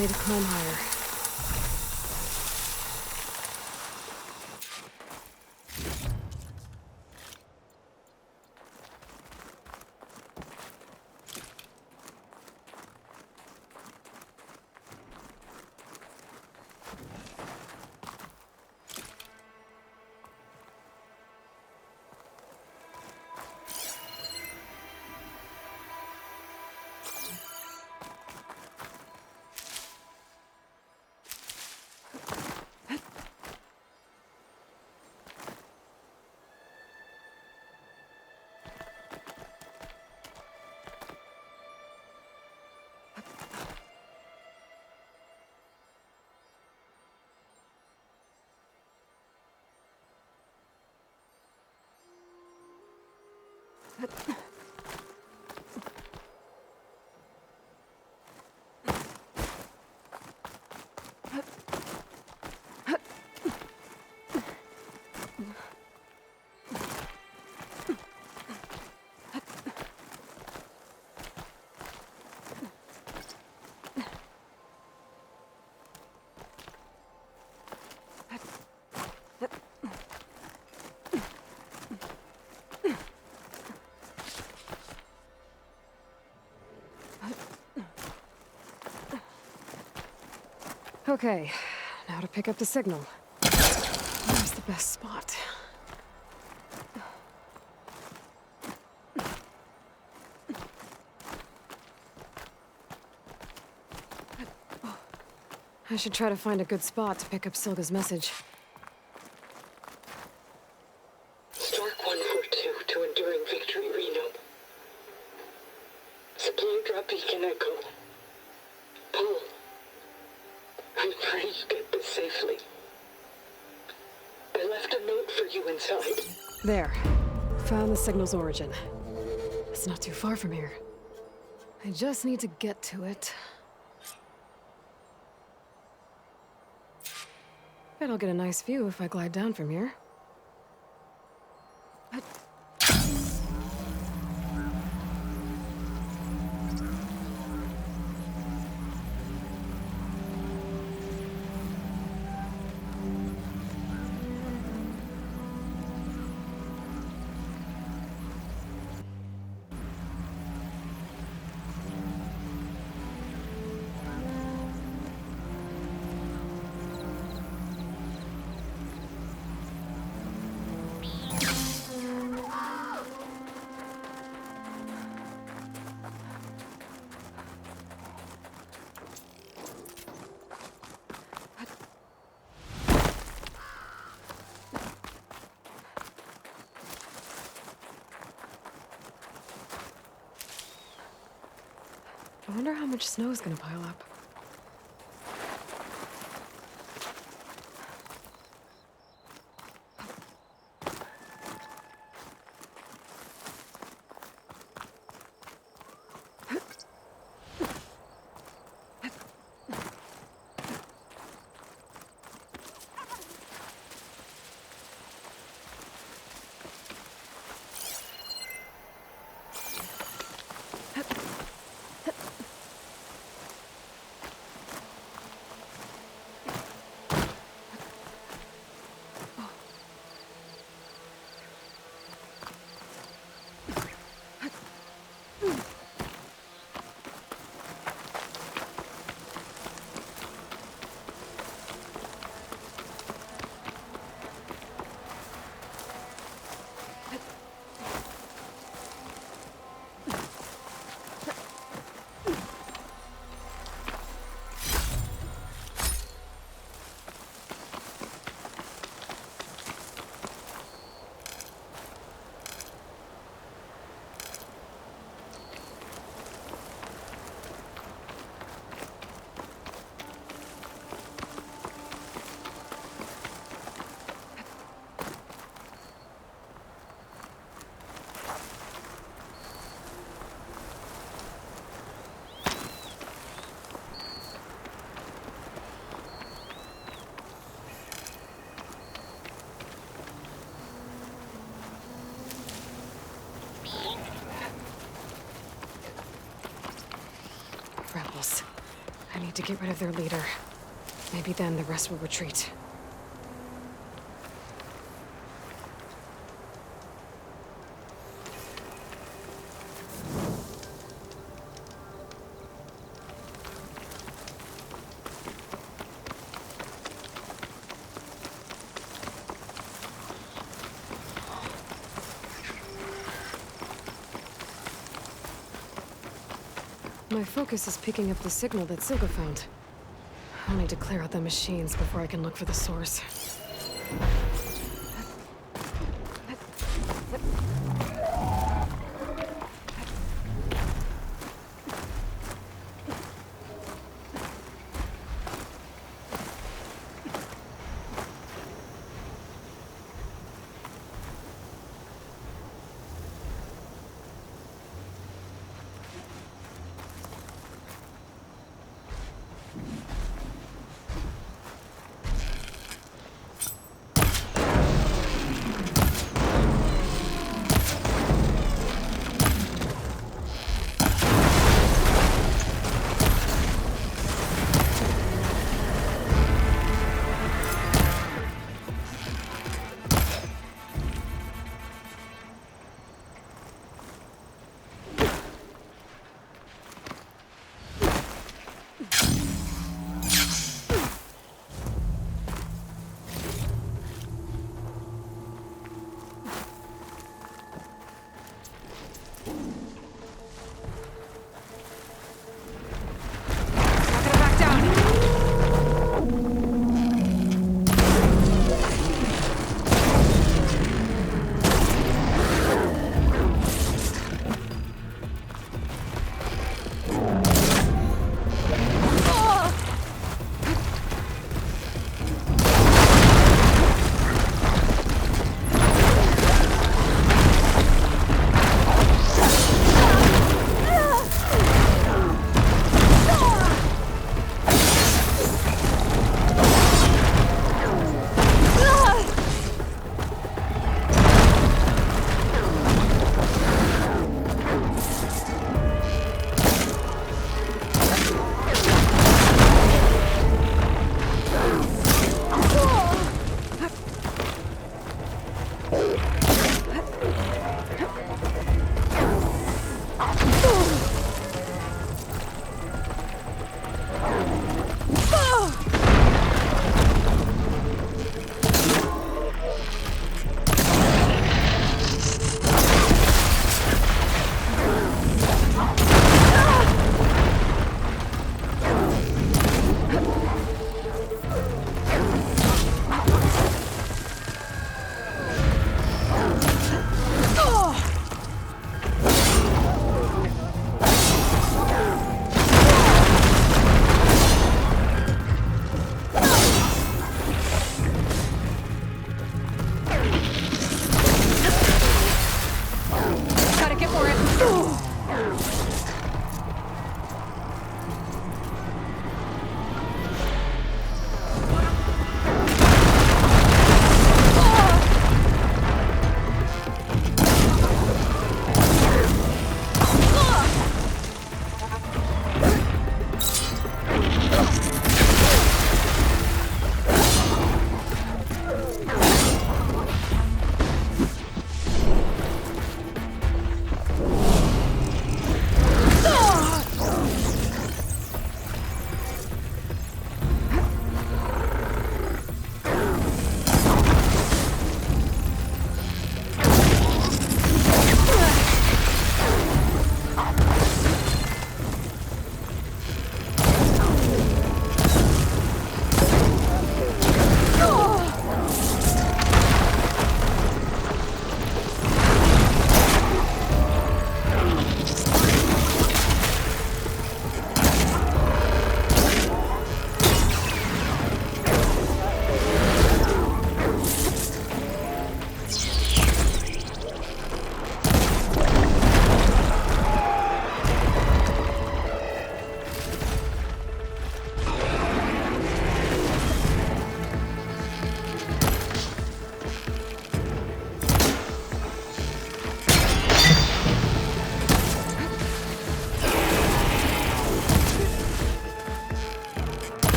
me to climb higher. Okay, now to pick up the signal. Where's the best spot? I should try to find a good spot to pick up Silga's message. Stark 142 to Enduring Victory, Reno. Supply drop beacon echo. Paul, I'm trying to get this safely. I left a note for you inside. There. Found the signal's origin. It's not too far from here. I just need to get to it. Bet I'll get a nice view if I glide down from here. I wonder how much snow is gonna pile up. I need to get rid of their leader. Maybe then the rest will retreat. My focus is picking up the signal that Silga found. I'll need to clear out the machines before I can look for the source.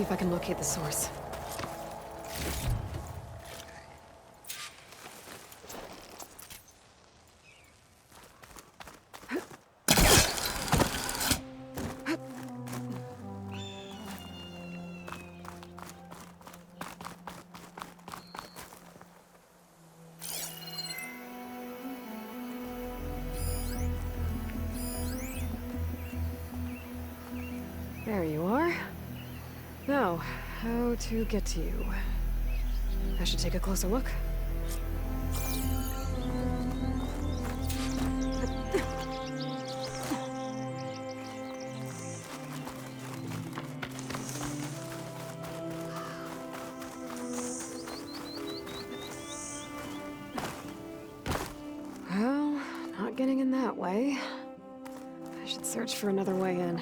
if I can locate the source. There you are. Now, how to get to you? I should take a closer look. Well, not getting in that way. I should search for another way in.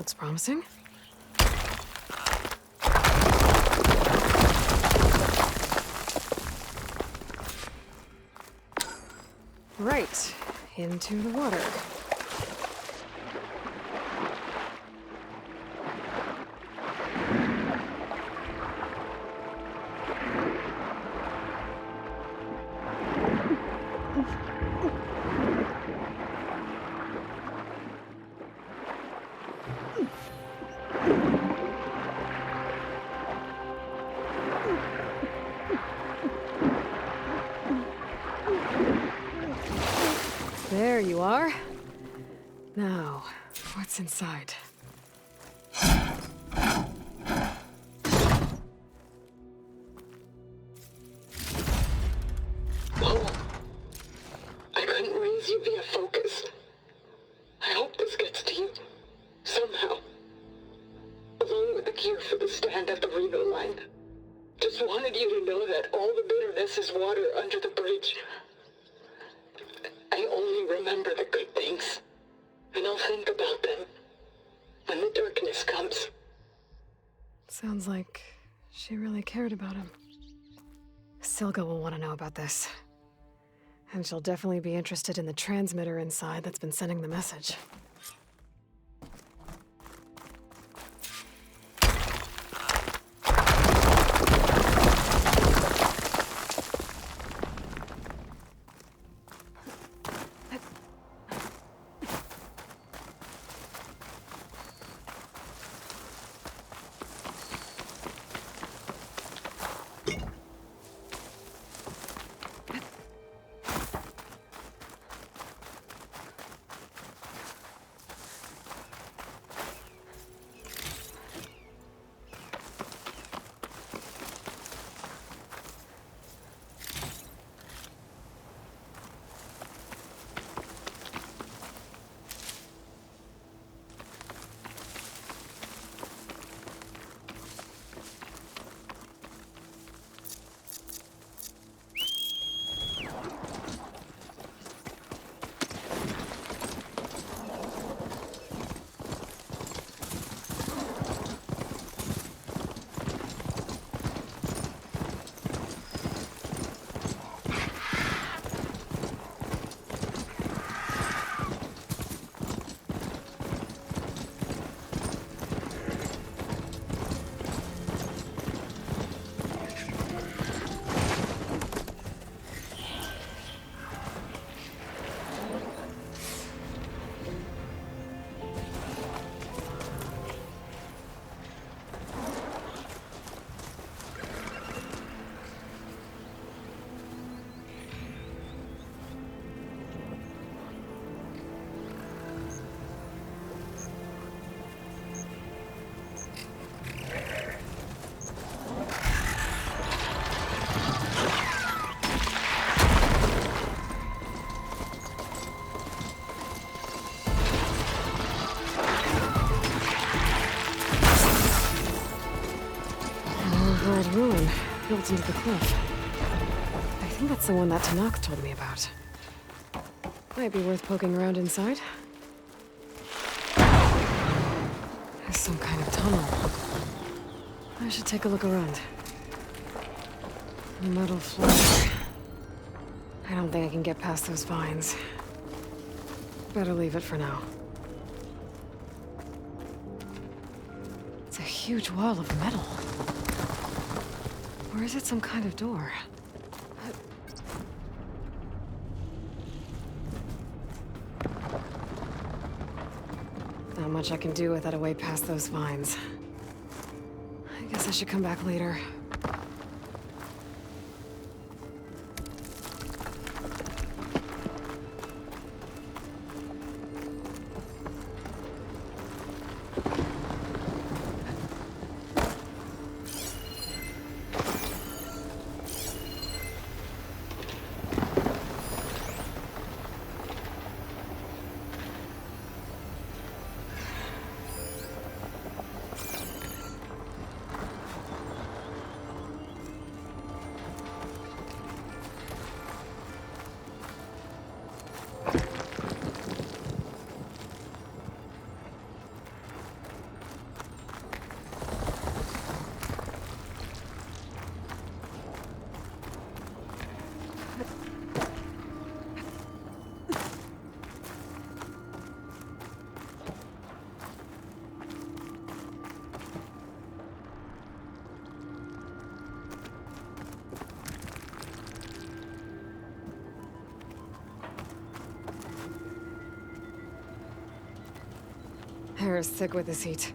looks promising. Right, into the water. There you are. Now, what's inside? Paul, I couldn't raise you via focus. I hope this gets to you. Somehow. Along with the cure for the stand at the Reno line. Just wanted you to know that all the bitterness is water under the bridge. I only remember the good things. And I'll think about them when the darkness comes. Sounds like she really cared about him. Silga will want to know about this. And she'll definitely be interested in the transmitter inside that's been sending the message. Ruin built into the cliff. I think that's the one that Tanakh told me about. Might be worth poking around inside. There's some kind of tunnel. I should take a look around. Metal floor. I don't think I can get past those vines. Better leave it for now. It's a huge wall of metal. Or is it some kind of door? Not much I can do without a way past those vines. I guess I should come back later. hair is thick with this heat.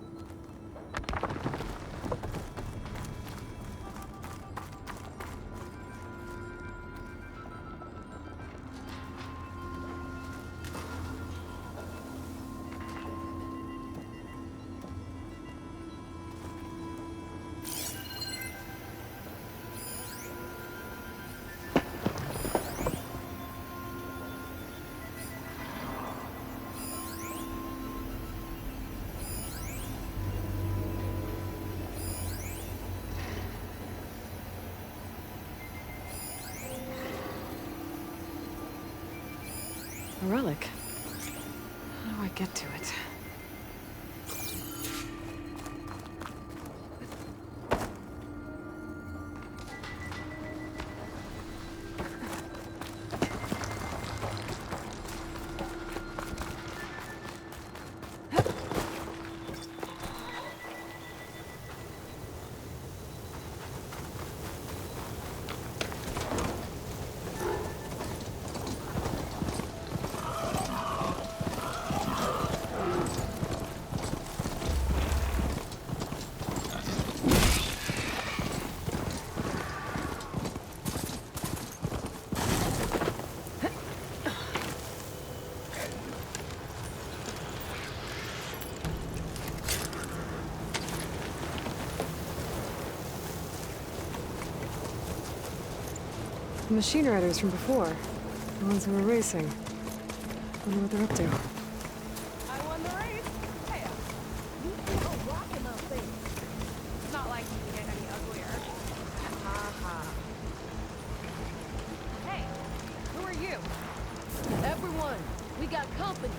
A relic. How do I get to it? The machine riders from before. The ones who were racing. Wonder what they're up to. I won the race. Hey, you threw a rock in those things. It's not like you can get any uglier. Ha. Hey, who are you? Everyone, we got company.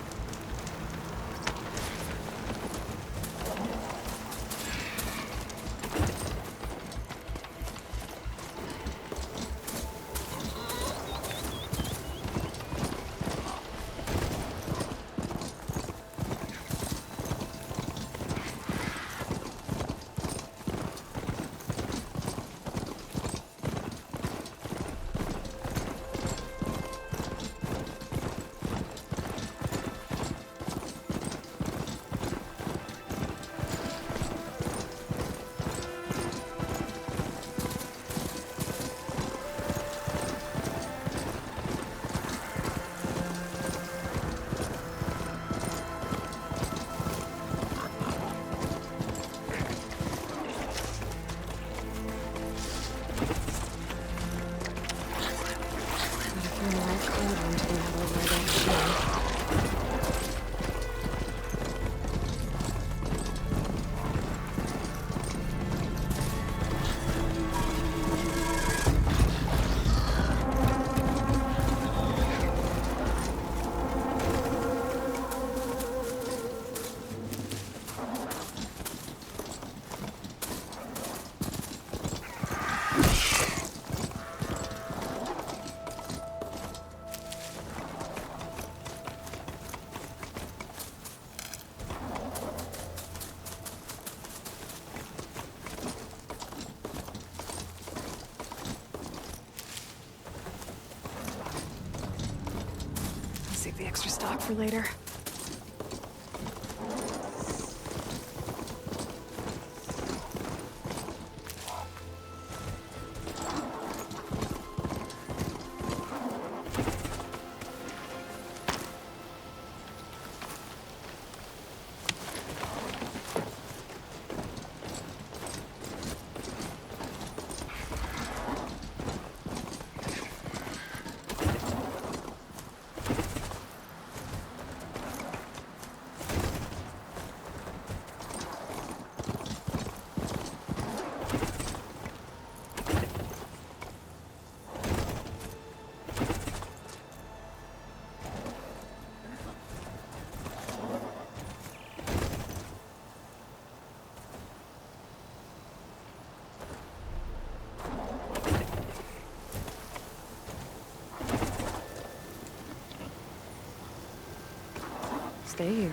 Save the extra stock for later. Stay here.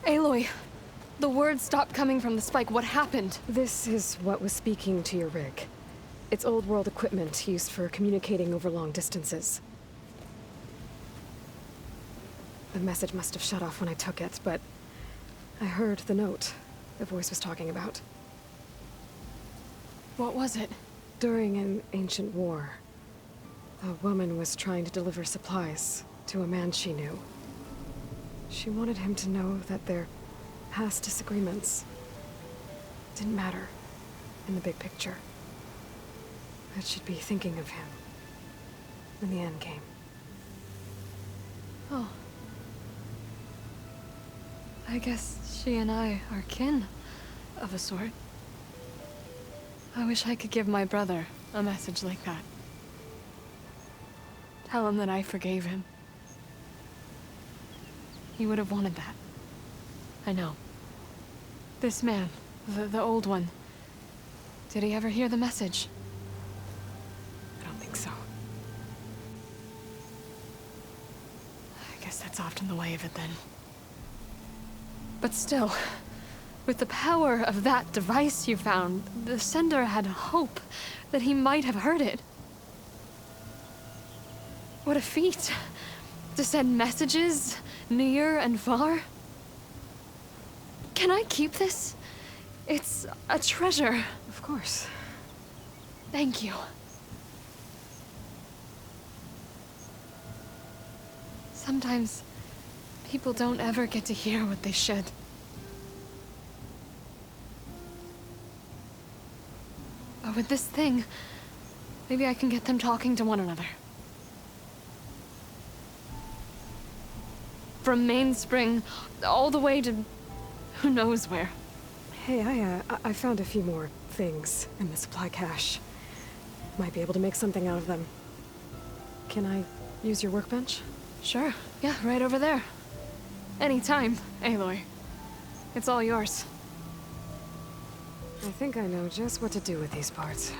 Aloy, the words stopped coming from the spike. What happened? This is what was speaking to your rig. It's old world equipment used for communicating over long distances. The message must have shut off when I took it, but I heard the note the voice was talking about. What was it? During an ancient war, a woman was trying to deliver supplies to a man she knew. She wanted him to know that their past disagreements didn't matter in the big picture. That she'd be thinking of him when the end came. Oh. I guess she and I are kin, of a sort. I wish I could give my brother a message like that. Tell him that I forgave him. He would have wanted that. I know. This man, the old one, did he ever hear the message? I don't think so. I guess that's often the way of it then. But still, with the power of that device you found, the sender had hope that he might have heard it. What a feat! To send messages near and far. Can I keep this? It's a treasure. Of course. Thank you. Sometimes people don't ever get to hear what they should. But with this thing, maybe I can get them talking to one another. From Mainspring all the way to who knows where. Hey, I found a few more things in the supply cache. Might be able to make something out of them. Can I use your workbench? Sure. Yeah, right over there. Anytime, Aloy. It's all yours. I think I know just what to do with these parts.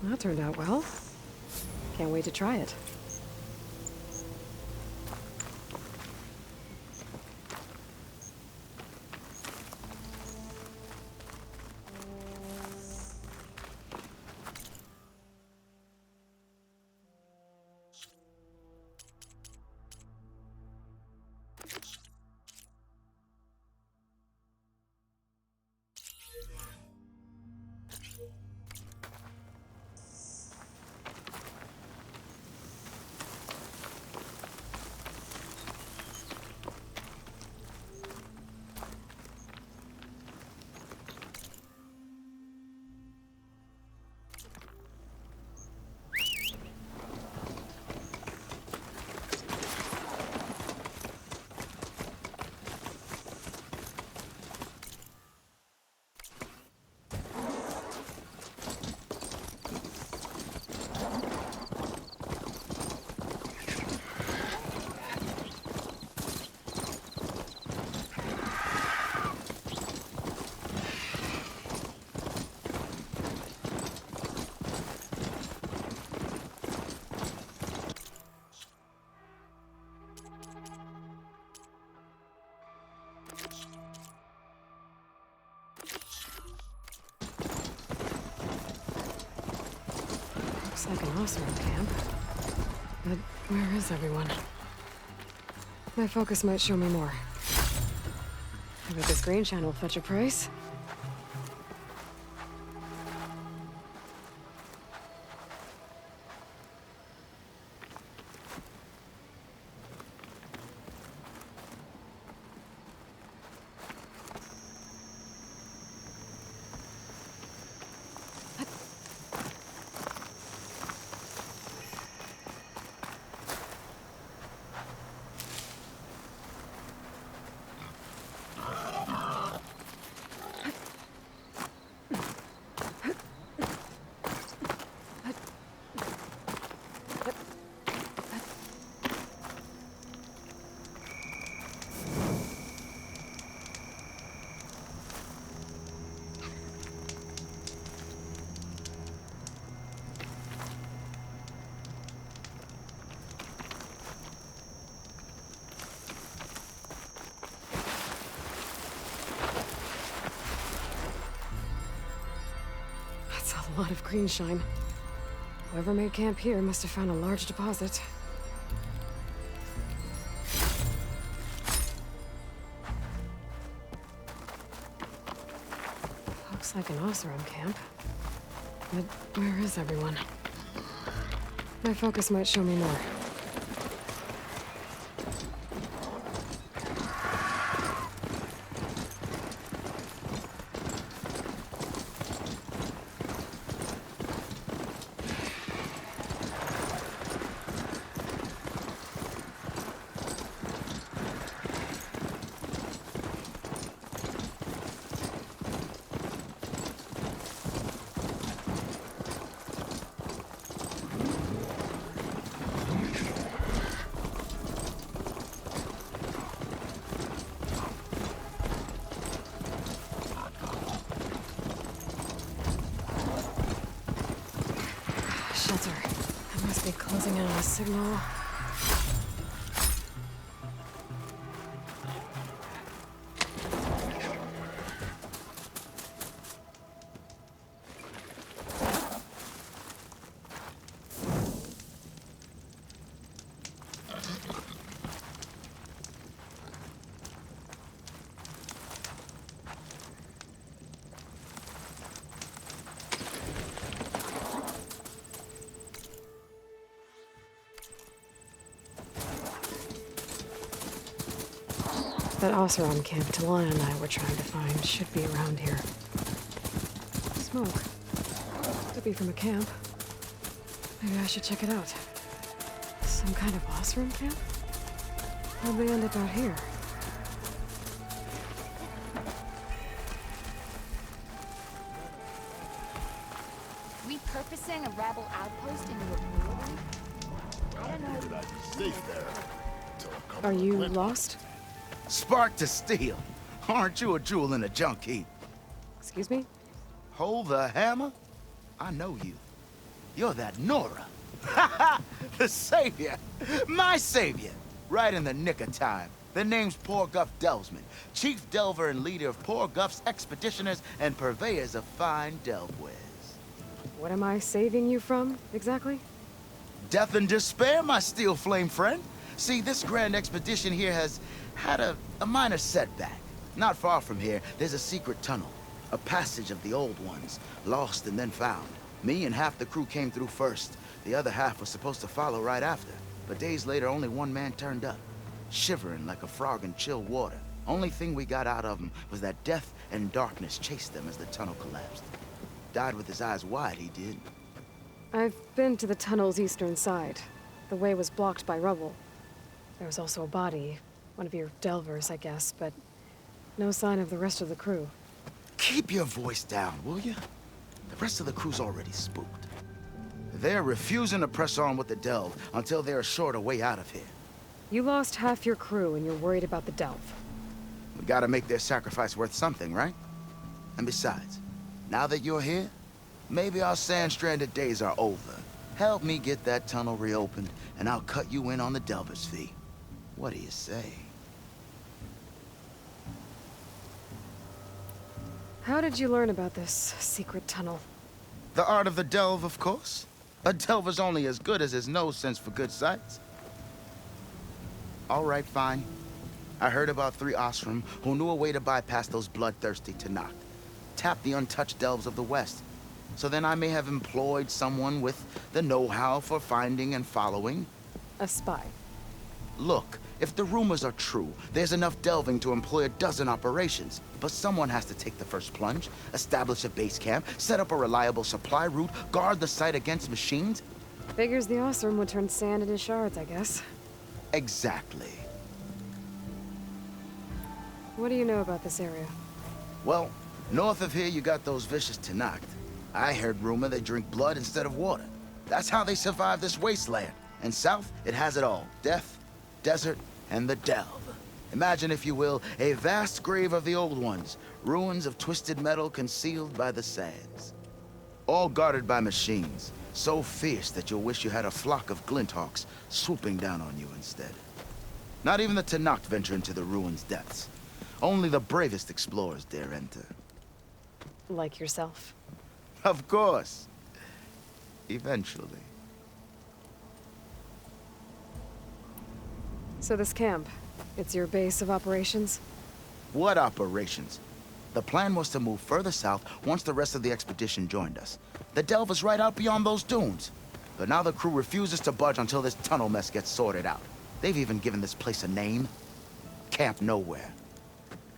That turned out well. Can't wait to try it. like an Osram camp. But where is everyone? My focus might show me more. I bet this green shine will fetch a price. A lot of green shine. Whoever made camp here must have found a large deposit. Looks like an Osram camp. But where is everyone? My focus might show me more. Shelter. I must be closing in on a signal. That Osram camp Talana and I were trying to find should be around here. Smoke. Could be from a camp. Maybe I should check it out. Some kind of Osram camp? How'd they end up out here? Repurposing a rebel outpost into a brewery? I don't know. I'd be safe there. Till a couple Are of you winters. lost? Spark to steel. Aren't you a jewel in a junk heap? Excuse me? Hold the hammer? I know you. You're that Nora. Ha ha! The savior. My savior. Right in the nick of time. The name's Poor Guff Delvesman, chief delver and leader of Poor Guff's expeditioners and purveyors of fine delvewares. What am I saving you from, exactly? Death and despair, my steel flame friend. See, this grand expedition here has had a minor setback. Not far from here, there's a secret tunnel. A passage of the old ones, lost and then found. Me and half the crew came through first. The other half was supposed to follow right after. But days later, only one man turned up, shivering like a frog in chill water. Only thing we got out of him was that death and darkness chased them as the tunnel collapsed. Died with his eyes wide, he did. I've been to the tunnel's eastern side. The way was blocked by rubble. There was also a body. One of your delvers, I guess, but no sign of the rest of the crew. Keep your voice down, will you? The rest of the crew's already spooked. They're refusing to press on with the delve until they're assured a way out of here. You lost half your crew and you're worried about the delve. We gotta make their sacrifice worth something, right? And besides, now that you're here, maybe our sand-stranded days are over. Help me get that tunnel reopened, and I'll cut you in on the delver's fee. What do you say? How did you learn about this secret tunnel? The art of the delve, of course. A delver's only as good as his nose sense for good sights. All right, fine. I heard about 3 Osram who knew a way to bypass those bloodthirsty Tanakh. Tap the untouched delves of the West. So then I may have employed someone with the know-how for finding and following. A spy. Look, if the rumors are true, there's enough delving to employ a dozen operations. But someone has to take the first plunge, establish a base camp, set up a reliable supply route, guard the site against machines. Figures the Osram would turn sand into shards, I guess. Exactly. What do you know about this area? Well, north of here you got those vicious Tanakh. I heard rumor they drink blood instead of water. That's how they survive this wasteland. And south, it has it all. Death, desert, and the delve. Imagine, if you will, a vast grave of the old ones. Ruins of twisted metal concealed by the sands. All guarded by machines. So fierce that you'll wish you had a flock of glinthawks swooping down on you instead. Not even the Tanakh venture into the ruins' depths. Only the bravest explorers dare enter. Like yourself. Of course. Eventually. So this camp, it's your base of operations? What operations? The plan was to move further south once the rest of the expedition joined us. The delve is right out beyond those dunes. But now the crew refuses to budge until this tunnel mess gets sorted out. They've even given this place a name. Camp Nowhere.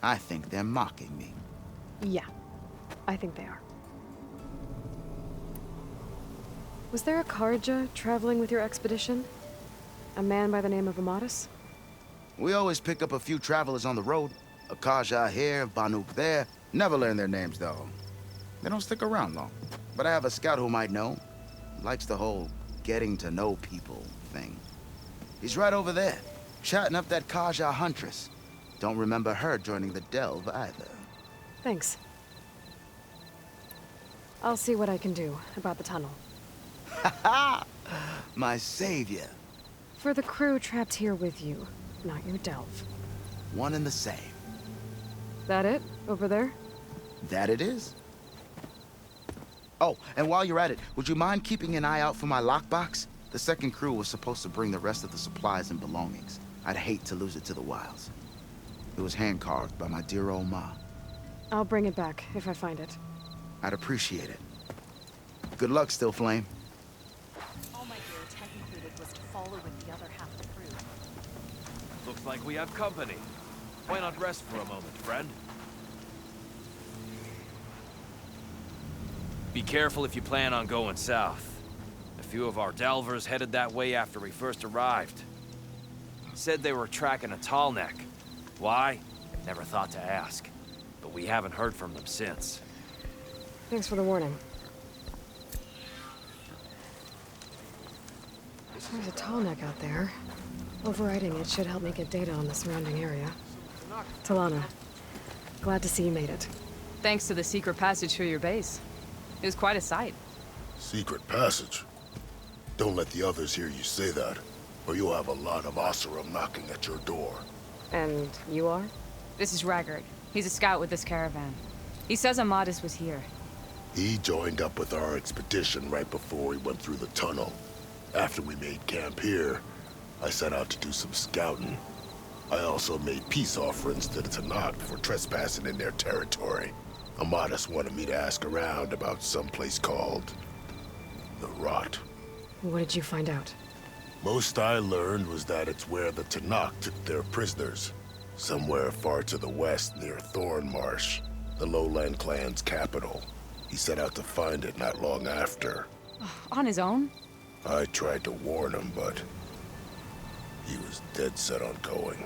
I think they're mocking me. Yeah, I think they are. Was there a Karja traveling with your expedition? A man by the name of Amatis? We always pick up a few travelers on the road. A Kaja here, Banuk there. Never learn their names, though. They don't stick around long. But I have a scout who might know. Likes the whole getting to know people thing. He's right over there, chatting up that Kaja huntress. Don't remember her joining the delve either. Thanks. I'll see what I can do about the tunnel. Ha ha! My savior. For the crew trapped here with you, not your delve. One and the same. That it? Over there? That it is. Oh, and while you're at it, would you mind keeping an eye out for my lockbox? The second crew was supposed to bring the rest of the supplies and belongings. I'd hate to lose it to the wilds. It was hand-carved by my dear old ma. I'll bring it back if I find it. I'd appreciate it. Good luck, Still Flame. All my gear, tech included, was to follow with the other half of the crew. Looks like we have company. Why not rest for a moment, friend? Be careful if you plan on going south. A few of our delvers headed that way after we first arrived. Said they were tracking a tall neck. Why? Never thought to ask. But we haven't heard from them since. Thanks for the warning. There's a tall neck out there. Overriding it should help me get data on the surrounding area. Talana, glad to see you made it. Thanks to the secret passage through your base. It was quite a sight. Secret passage. Don't let the others hear you say that, or you'll have a lot of Oseram knocking at your door. And you are? This is Raggard. He's a scout with this caravan. He says Amatis was here. He joined up with our expedition right before we went through the tunnel. After we made camp here, I set out to do some scouting. I also made peace offerings to the Tanakh for trespassing in their territory. Amatis wanted me to ask around about some place called the Rot. What did you find out? Most I learned was that it's where the Tanakh took their prisoners. Somewhere far to the west near Thornmarsh, the Lowland clan's capital. He set out to find it not long after. On his own? I tried to warn him, but he was dead set on going.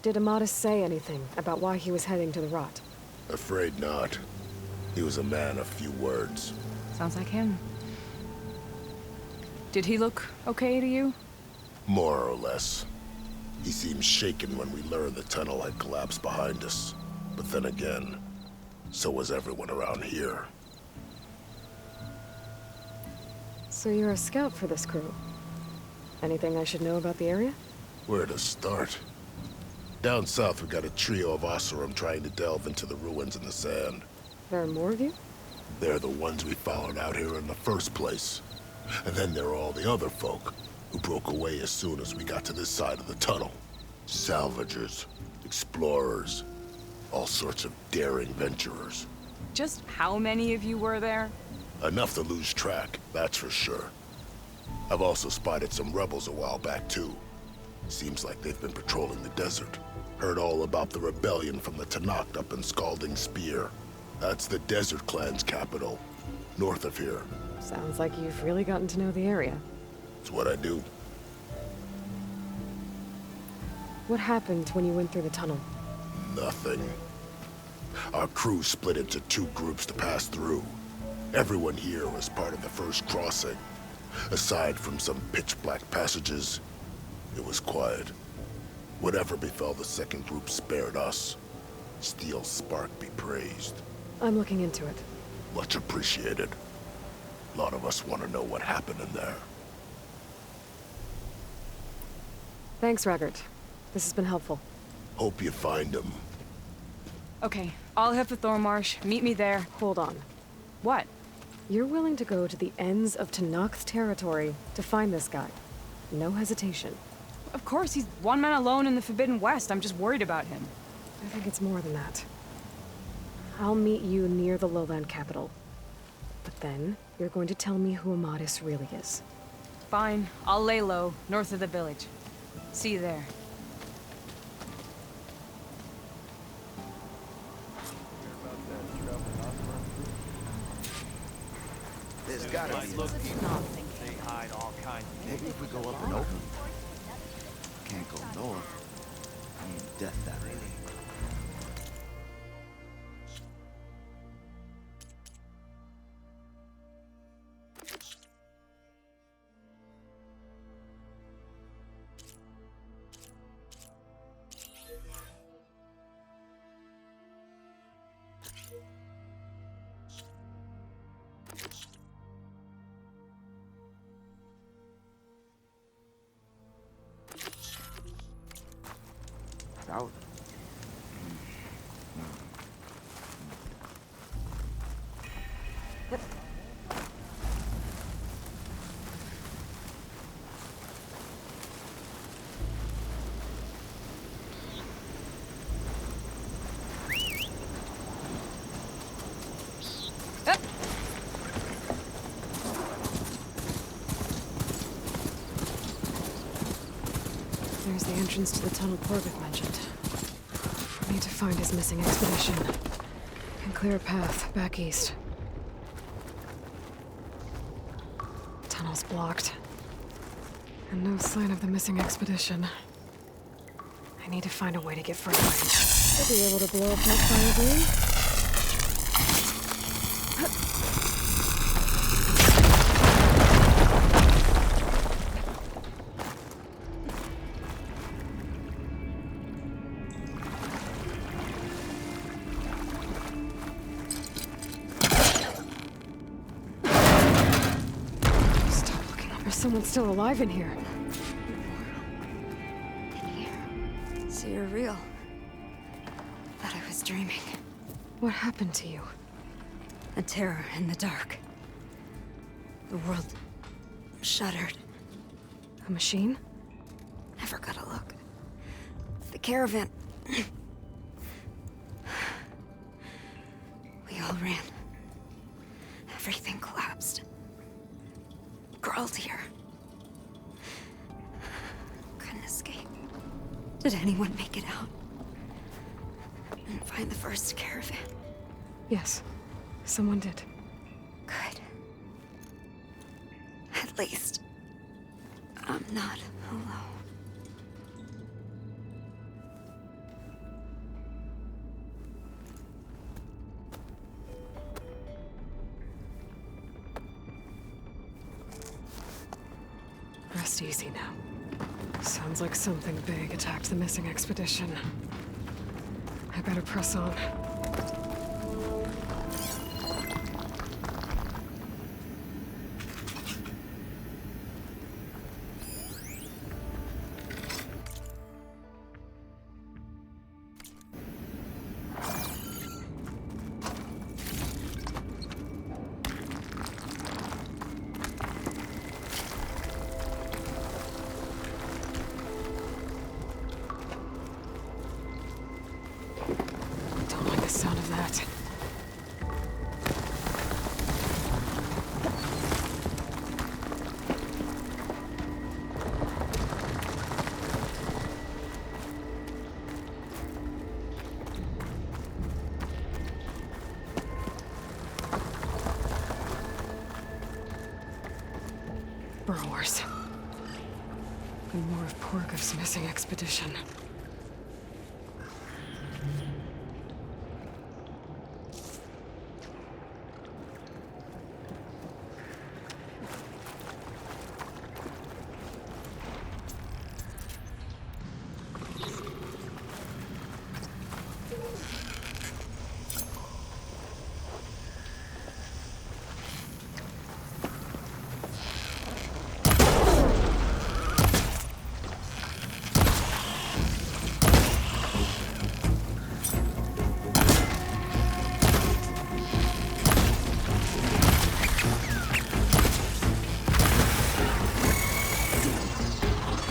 Did Amatis say anything about why he was heading to the Rot? Afraid not. He was a man of few words. Sounds like him. Did he look okay to you? More or less. He seemed shaken when we learned the tunnel had collapsed behind us. But then again, so was everyone around here. So you're a scout for this crew. Anything I should know about the area? Where to start? Down south, we got a trio of Oseram trying to delve into the ruins in the sand. There are more of you? They're the ones we followed out here in the first place. And then there are all the other folk who broke away as soon as we got to this side of the tunnel. Salvagers, explorers, all sorts of daring venturers. Just how many of you were there? Enough to lose track, that's for sure. I've also spotted some rebels a while back, too. Seems like they've been patrolling the desert. Heard all about the rebellion from the Tanakh up in Scalding Spear. That's the Desert Clan's capital, north of here. Sounds like you've really gotten to know the area. It's what I do. What happened when you went through the tunnel? Nothing. Our crew split into two groups to pass through. Everyone here was part of the first crossing. Aside from some pitch-black passages, it was quiet. Whatever befell the second group spared us. Steel Spark be praised. I'm looking into it. Much appreciated. A lot of us want to know what happened in there. Thanks, Raggart. This has been helpful. Hope you find him. Okay, I'll head for Thornmarsh. Meet me there. Hold on. What? You're willing to go to the ends of Tanakh's territory to find this guy. No hesitation. Of course, he's one man alone in the Forbidden West. I'm just worried about him. I think it's more than that. I'll meet you near the lowland capital. But then, you're going to tell me who Amadis really is. Fine, I'll lay low, north of the village. See you there. There's gotta be. They hide all kinds of Maybe if we go up and open. Can't go north. I mean, death that way. Out. There's the entrance to the tunnel Corvith mentioned. I need to find his missing expedition. And clear a path back east. Tunnel's blocked. And no sign of the missing expedition. I need to find a way to get further in. Should be able to blow up that fire green. Someone's still alive in here. In here. So you're real. Thought I was dreaming. What happened to you? A terror in the dark. The world shuddered. A machine? Never got a look. The caravan. We all ran. Everything collapsed. Crawled here. Couldn't escape. Did anyone make it out? And find the first caravan? Yes. Someone did. Good. At least, I'm not alone. Rest easy now. Sounds like something big attacked the missing expedition. I better press on. And more of Porgo's missing expedition.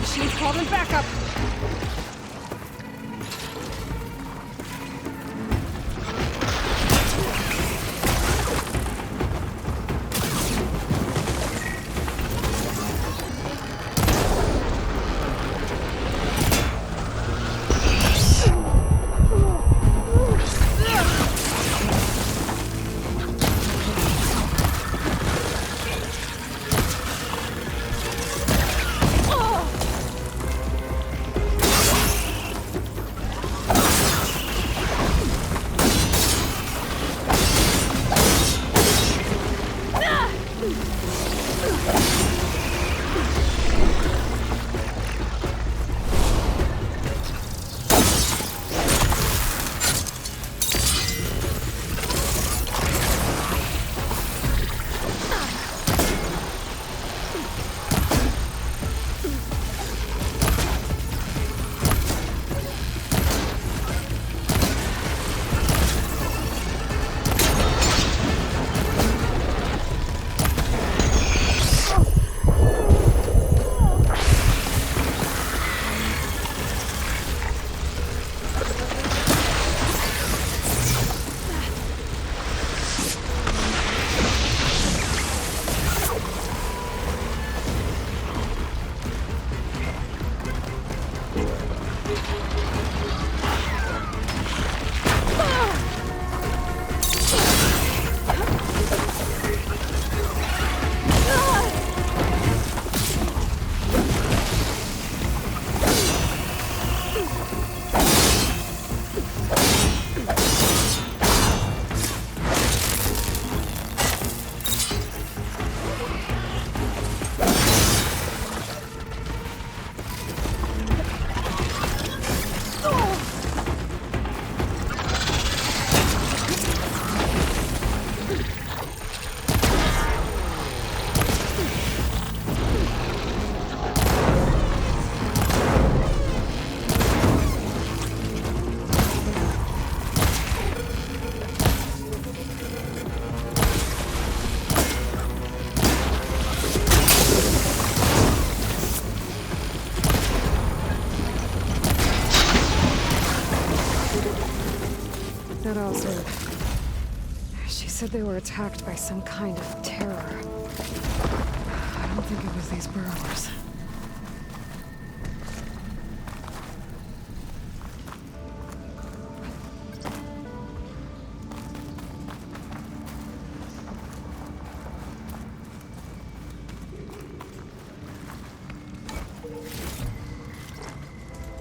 Machine's called in backup. That also... She said they were attacked by some kind of terror. I don't think it was these burrowers.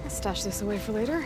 I'll stash this away for later.